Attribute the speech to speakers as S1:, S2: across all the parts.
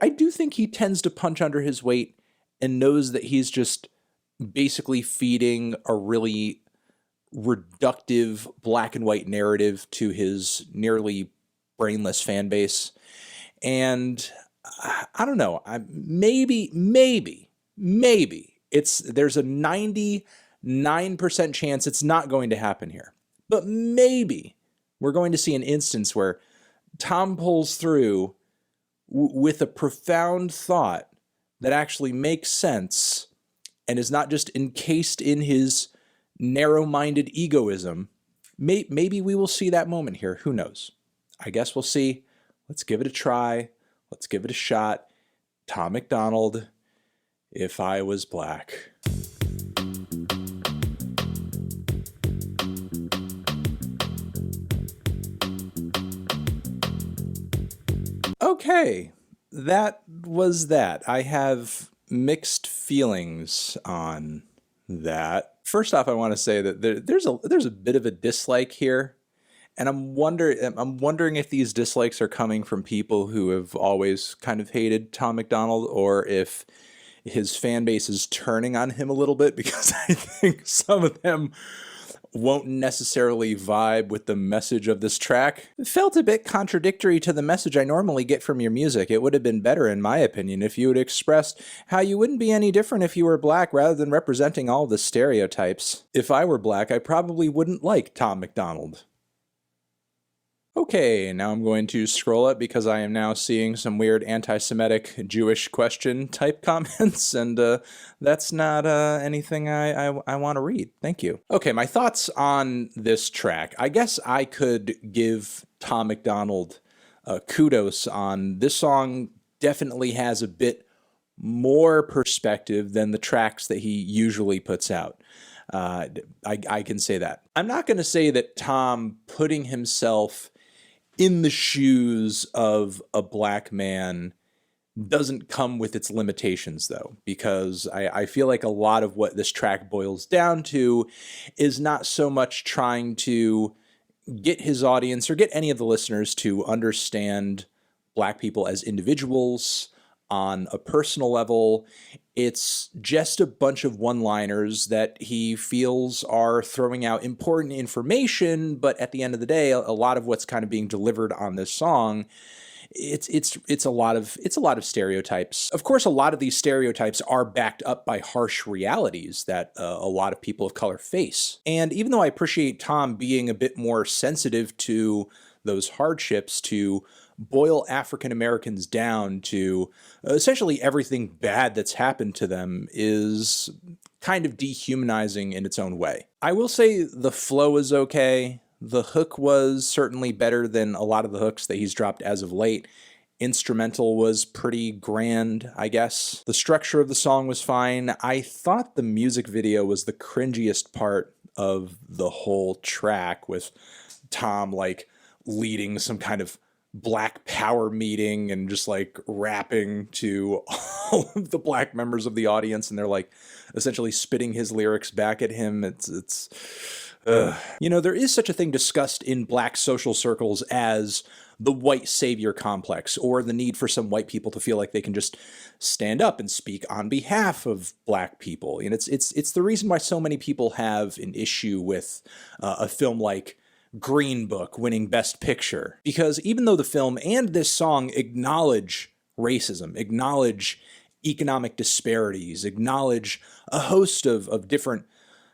S1: I do think he tends to punch under his weight and knows that he's just basically feeding a really reductive black and white narrative to his nearly brainless fan base. And I don't know. Maybe there's a 99% chance it's not going to happen here. But maybe we're going to see an instance where Tom pulls through with a profound thought that actually makes sense and is not just encased in his narrow-minded egoism. Maybe we will see that moment here. Who knows? I guess we'll see. Let's give it a try. Let's give it a shot. Tom Macdonald, If I Was Black. Okay, that was that. I have mixed feelings on that. First off, I want to say that there's a bit of a dislike here, and I'm wondering if these dislikes are coming from people who have always kind of hated Tom Macdonald, or if his fan base is turning on him a little bit, because I think some of them won't necessarily vibe with the message of this track. It felt a bit contradictory to the message I normally get from your music. It would have been better, in my opinion, if you had expressed how you wouldn't be any different if you were black, rather than representing all the stereotypes. If I were black, I probably wouldn't like Tom Macdonald. Okay, now I'm going to scroll up because I am now seeing some weird anti-Semitic Jewish question type comments, and that's not anything I want to read. Thank you. Okay, my thoughts on this track. I guess I could give Tom Macdonald kudos on this song. Definitely has a bit more perspective than the tracks that he usually puts out. I can say that. I'm not going to say that Tom putting himself in the shoes of a black man doesn't come with its limitations, though, because I feel like a lot of what this track boils down to is not so much trying to get his audience or get any of the listeners to understand black people as individuals on a personal level. It's just a bunch of one-liners that he feels are throwing out important information, but at the end of the day, a lot of what's kind of being delivered on this song, it's a lot of stereotypes. Of course, a lot of these stereotypes are backed up by harsh realities that a lot of people of color face. And even though I appreciate Tom being a bit more sensitive to those hardships, to boil African Americans down to essentially everything bad that's happened to them, is kind of dehumanizing in its own way. I will say the flow is okay. The hook was certainly better than a lot of the hooks that he's dropped as of late. Instrumental was pretty grand, I guess. The structure of the song was fine. I thought the music video was the cringiest part of the whole track, with Tom like leading some kind of black power meeting and just like rapping to all of the black members of the audience, and they're like essentially spitting his lyrics back at him. It's you know, there is such a thing discussed in black social circles as the white savior complex, or the need for some white people to feel like they can just stand up and speak on behalf of black people. And it's the reason why so many people have an issue with a film like Green Book winning Best Picture, because even though the film and this song acknowledge racism, acknowledge economic disparities, acknowledge a host of different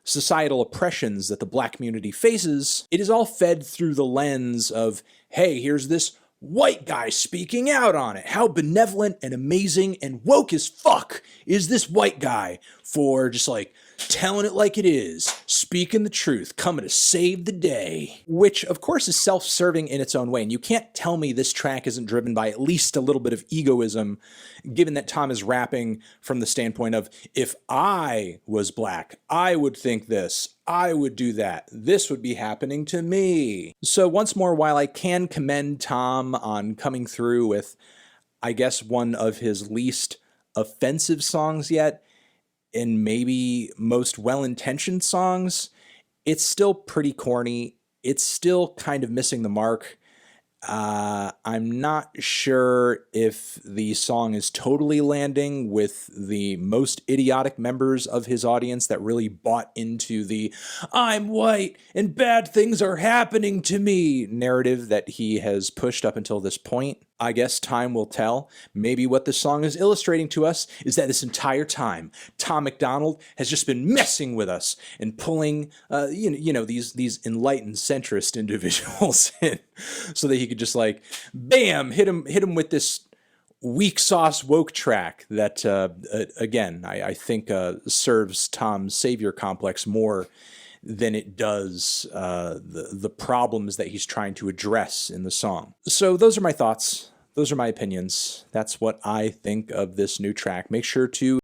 S1: societal oppressions that the black community faces, it is all fed through the lens of, hey, here's this white guy speaking out on it. How benevolent and amazing and woke as fuck is this white guy for just like telling it like it is, speaking the truth, coming to save the day. Which, of course, is self-serving in its own way. And you can't tell me this track isn't driven by at least a little bit of egoism, given that Tom is rapping from the standpoint of, if I was black, I would think this, I would do that, this would be happening to me. So once more, while I can commend Tom on coming through with, I guess, one of his least offensive songs yet, and maybe most well-intentioned songs, it's still pretty corny. It's still kind of missing the mark. I'm not sure if the song is totally landing with the most idiotic members of his audience that really bought into the "I'm white and bad things are happening to me" narrative that he has pushed up until this point. I guess time will tell. Maybe what this song is illustrating to us is that this entire time, Tom Macdonald has just been messing with us and pulling, these enlightened centrist individuals in, so that he could just like, bam, hit him with this weak sauce woke track that, again, I think serves Tom's savior complex more than it does the problems that he's trying to address in the song. So those are my thoughts. Those are my opinions. That's what I think of this new track. Make sure to